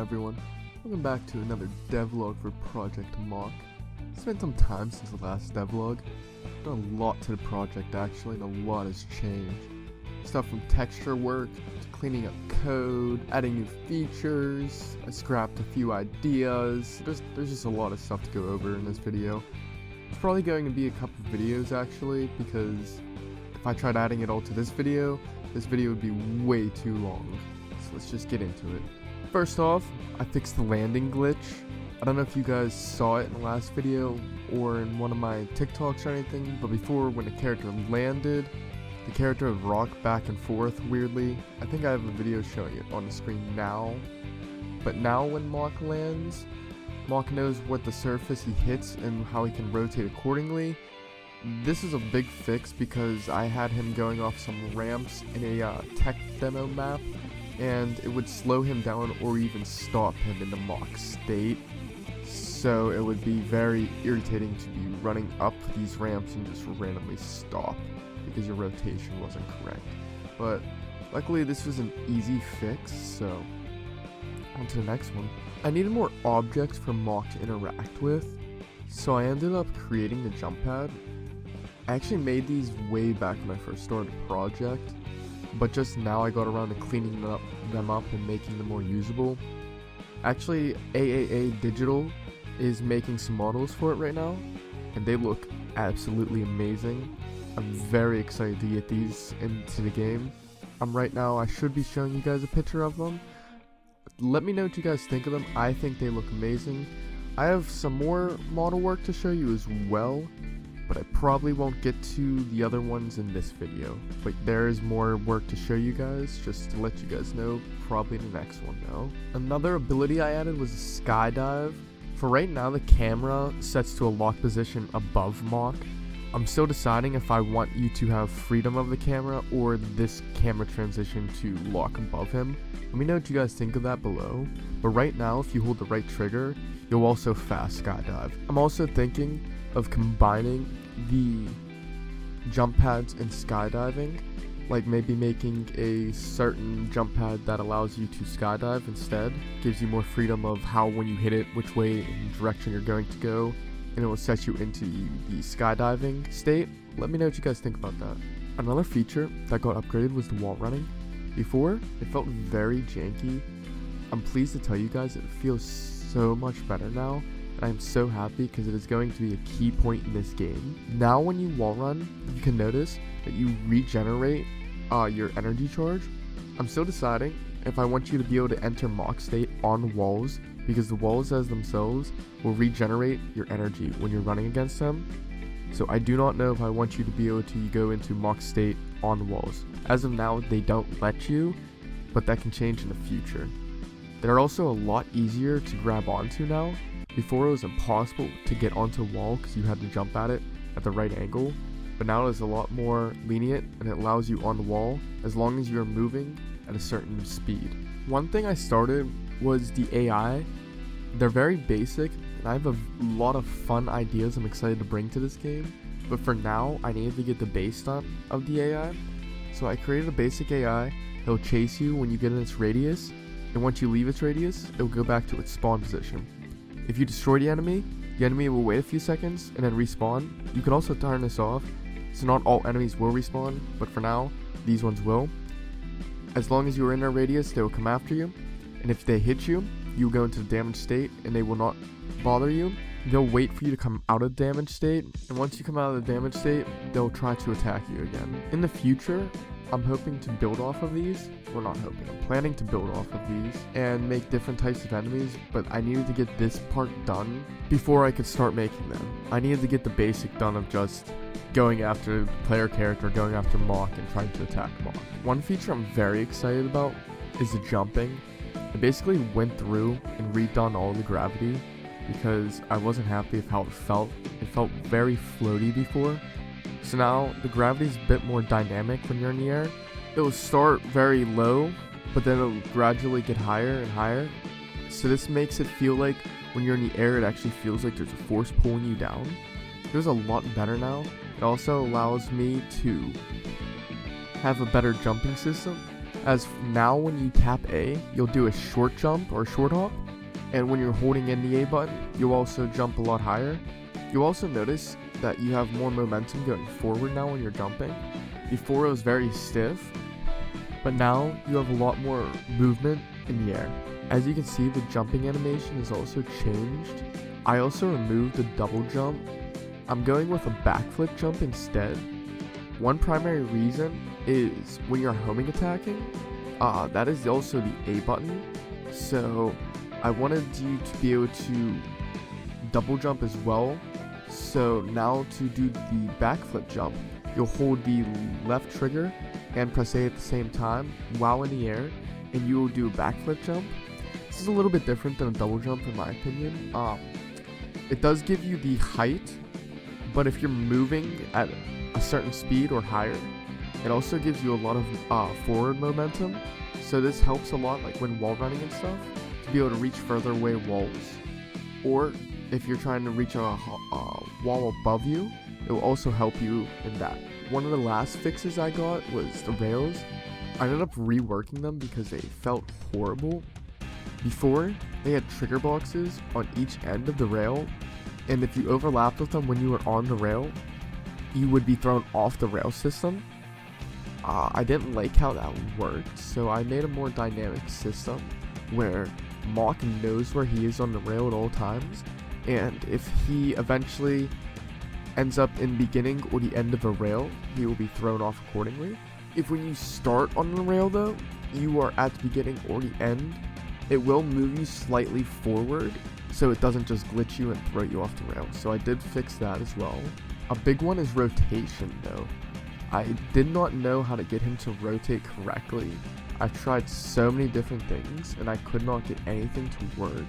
everyone? Welcome back to another devlog for Project Mock. It's been some time since the last devlog. I've done a lot to the project actually, and a lot has changed. Stuff from texture work, to cleaning up code, adding new features, I scrapped a few ideas. There's just a lot of stuff to go over in this video. It's probably going to be a couple of videos actually, because if I tried adding it all to this video would be way too long. So let's just get into it. First off, I fixed the landing glitch. I don't know if you guys saw it in the last video or in one of my TikToks or anything, but before, when the character landed, the character would rock back and forth weirdly. I think I have a video showing it on the screen now. But now when Mock lands, Mock knows what the surface he hits and how he can rotate accordingly. This is a big fix because I had him going off some ramps in a tech demo map, and it would slow him down or even stop him in the Mock state. So it would be very irritating to be running up these ramps and just randomly stop because your rotation wasn't correct. But luckily this was an easy fix, so on to the next one. I needed more objects for Mock to interact with, so I ended up creating the jump pad. I actually made these way back when I first started the project, but just now I got around to cleaning them up and making them more usable. Actually, AAA Digital is making some models for it right now, and they look absolutely amazing. I'm very excited to get these into the game. Right now, I should be showing you guys a picture of them. Let me know what you guys think of them. I think they look amazing. I have some more model work to show you as well, but I probably won't get to the other ones in this video. But there is more work to show you guys, just to let you guys know, probably in the next one though. Another ability I added was a Skydive. For right now, the camera sets to a lock position above Mock. I'm still deciding if I want you to have freedom of the camera or this camera transition to lock above him. Let me know what you guys think of that below. But right now, if you hold the right trigger, you'll also fast Skydive. I'm also thinking of combining the jump pads and skydiving, like maybe making a certain jump pad that allows you to skydive instead. Gives you more freedom of how, when you hit it, which way and direction you're going to go, and it will set you into the skydiving state. Let me know what you guys think about that. Another feature that got upgraded was the wall running. Before, it felt very janky. I'm pleased to tell you guys it feels so much better now. I'm so happy because it is going to be a key point in this game. Now when you wall run, you can notice that you regenerate your energy charge. I'm still deciding if I want you to be able to enter Mock state on walls, because the walls as themselves will regenerate your energy when you're running against them. So I do not know if I want you to be able to go into Mock state on walls. As of now, they don't let you, but that can change in the future. They're also a lot easier to grab onto now. Before, it was impossible to get onto a wall because you had to jump at it at the right angle, but now it's a lot more lenient and it allows you on the wall as long as you're moving at a certain speed. One thing I started was the AI. They're very basic, and I have a lot of fun ideas I'm excited to bring to this game, but for now, I needed to get the base done of the AI. So I created a basic AI. It'll chase you when you get in its radius, and once you leave its radius, it will go back to its spawn position. If you destroy the enemy will wait a few seconds and then respawn. You can also turn this off, so not all enemies will respawn, but for now, these ones will. As long as you are in their radius, they will come after you, and if they hit you, you will go into the damage state and they will not bother you. They'll wait for you to come out of the damage state, and once you come out of the damage state, they'll try to attack you again. In the future, I'm hoping to build off of these. Well, not hoping, I'm planning to build off of these and make different types of enemies, but I needed to get this part done before I could start making them. I needed to get the basic done of just going after the player character, going after Mock, and trying to attack Mock. One feature I'm very excited about is the jumping. I basically went through and redone all the gravity because I wasn't happy with how it felt. It felt very floaty before. So now the gravity is a bit more dynamic when you're in the air. It will start very low, but then it'll gradually get higher and higher. So this makes it feel like when you're in the air, it actually feels like there's a force pulling you down. It feels a lot better now. It also allows me to have a better jumping system. As now when you tap A, you'll do a short jump or short hop, and when you're holding in the A button, you'll also jump a lot higher. You'll also notice that you have more momentum going forward now when you're jumping. Before it was very stiff, but now you have a lot more movement in the air. As you can see, the jumping animation is also changed. I also removed the double jump. I'm going with a backflip jump instead. One primary reason is when you're homing attacking, that is also the A button. So I wanted you to be able to double jump as well. So now to do the backflip jump, you'll hold the left trigger and press A at the same time while in the air, and you will do a backflip jump. This is a little bit different than a double jump in my opinion. It does give you the height, but if you're moving at a certain speed or higher, it also gives you a lot of forward momentum. So this helps a lot, like when wall running and stuff, to be able to reach further away walls, or if you're trying to reach a wall above you, it will also help you in that. One of the last fixes I got was the rails. I ended up reworking them because they felt horrible. Before, they had trigger boxes on each end of the rail, and if you overlapped with them when you were on the rail, you would be thrown off the rail system. I didn't like how that worked, so I made a more dynamic system where Mach knows where he is on the rail at all times, and if he eventually ends up in the beginning or the end of a rail, he will be thrown off accordingly. If when you start on the rail though, you are at the beginning or the end, it will move you slightly forward, so it doesn't just glitch you and throw you off the rail. So I did fix that as well. A big one is rotation though. I did not know how to get him to rotate correctly. I've tried so many different things and I could not get anything to work.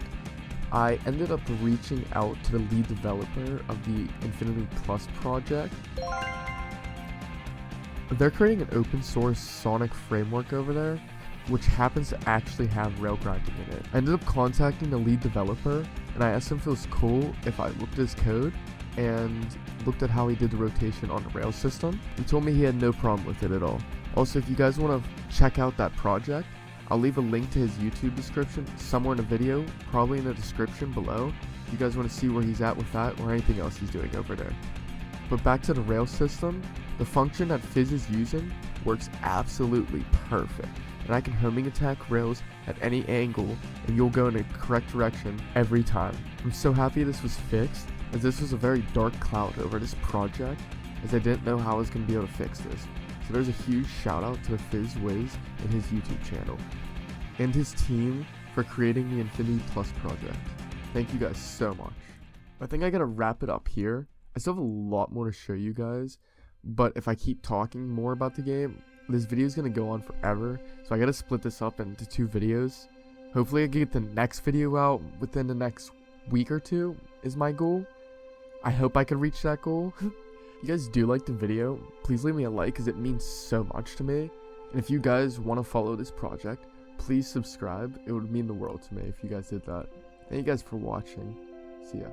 I ended up reaching out to the lead developer of the Infinity Plus project. They're creating an open source Sonic framework over there, which happens to actually have rail grinding in it. I ended up contacting the lead developer and I asked him if it was cool if I looked at his code and looked at how he did the rotation on the rail system. He told me he had no problem with it at all. Also, if you guys want to check out that project, I'll leave a link to his YouTube description somewhere in the video, probably in the description below, if you guys want to see where he's at with that or anything else he's doing over there. But back to the rail system, the function that Fizz is using works absolutely perfect, and I can homing attack rails at any angle and you'll go in the correct direction every time. I'm so happy this was fixed, as this was a very dark cloud over this project, as I didn't know how I was going to be able to fix this. So there's a huge shout out to Fizz Wiz and his YouTube channel, and his team for creating the Infinity Plus project. Thank you guys so much. I think I gotta wrap it up here. I still have a lot more to show you guys, but if I keep talking more about the game, this video is gonna go on forever, so I gotta split this up into 2 videos. Hopefully I can get the next video out within the next week or 2 is my goal. I hope I can reach that goal. If you guys do like the video, please leave me a like because it means so much to me. And if you guys want to follow this project, please subscribe. It would mean the world to me if you guys did that. Thank you guys for watching. See ya.